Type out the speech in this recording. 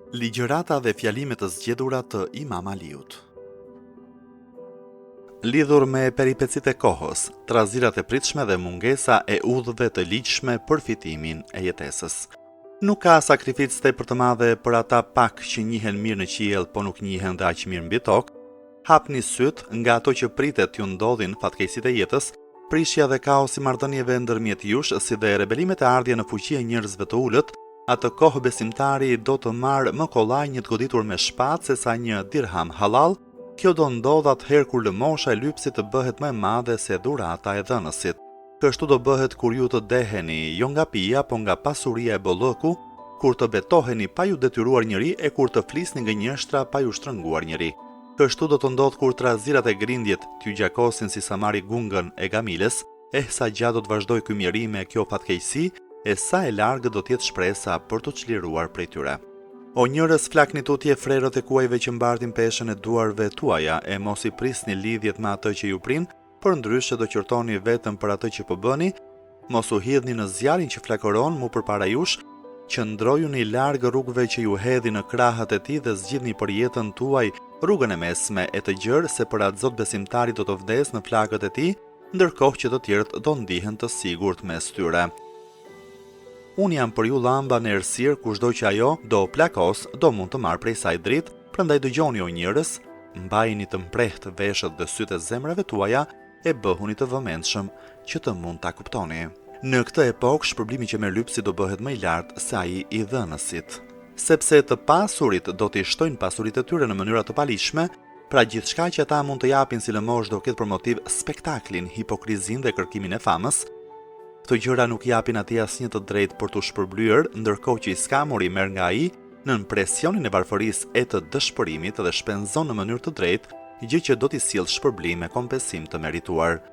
Ligjërata dhe fjalimet të zgjedhura të Imam Aliut. Lidhur me peripecit e kohës, trazirat e pritshme dhe mungesa e udhëve të ligjshme për fitimin e jetesës. Nuk ka sakrificë tepër të madhe për ata pak që njihen mirë në qiell, po nuk njihen dhe aq mirë mbi tokë. Hapni syt nga ato që pritet t'ju ndodhin fatkeqësitë e jetës, prishja dhe kaosi marrëdhënieve ndërmjet jush, si dhe rebelimet e ardhje në fuqi e njerëzve të ulët. Atë kohë besimtari do të marrë më kollaj një të goditur me shpatë se sa një dirham halal. Kjo do ndodh atëherë kur lëmosha e lypsit të bëhet më e madhe se dhurata e dhënësit. Kështu do bëhet kur ju të deheni, jo nga pija, po nga pasuria e bollëku, kur të betoheni pa ju detyruar njëri e kur të flisni gënjeshtra pa ju shtrënguar njëri. Kështu do të ndodh kur trazirat e grindjet t'ju gjakosin si samari gungën e gamiles, sa gjatë do të vazhdoj ky mjeri me kjo fatkeqësi, e sa e largë do t'jetë shpresa për të çliruar prej tyre. O njerëz, flakni tutje frerët e kuajve që mbartin peshën e duarve tuaja, e mos i prisni lidhjet me atë që ju prin, për ndryshe do qortoni vetëm për atë që po bëni. Mos u hidhni në zjarin që flakoron mu përpara jush, qëndrojuni larg rrugëve që ju hedhin në krahët e tij dhe zgjidhni për jetën tuaj rrugën e mesme e të gjerë, se për atë Zot besimtari do të vdes në flakët e tij, ndërkohë që të tjerët do ndihen të sigurt mes tyre. Unë jam për ju llamba në errësirë, kushdo që ajo do plakos, do mund të marrë prej saj dritë, prandaj dëgjoni o njerëz, mbajini të mprehtë veshët dhe sytë e zemrave tuaja e bëhuni të vëmendshëm që të mund ta kuptoni. Në këtë epokë shpërblimi që merr lypsi do bëhet më i lartë se ai i dhënësit, sepse të pasurit do t'i shtojnë pasuritë e tyre në mënyra të paligjshme, pra gjithçka që ata mund të japin si lëmosh do ketë për motiv spektaklin, hipokrizinë dhe kërkimin e famës. Këto gjëra nuk japin atij asnjë të drejtë për t'u shpërblyer, ndërkohë që i skamuri merr nga ai nën presionin e varfërisë e të dëshpërimit dhe shpenzon në mënyrë të drejtë, gjë që do t'i sjellë shpërblim me kompensim të merituar.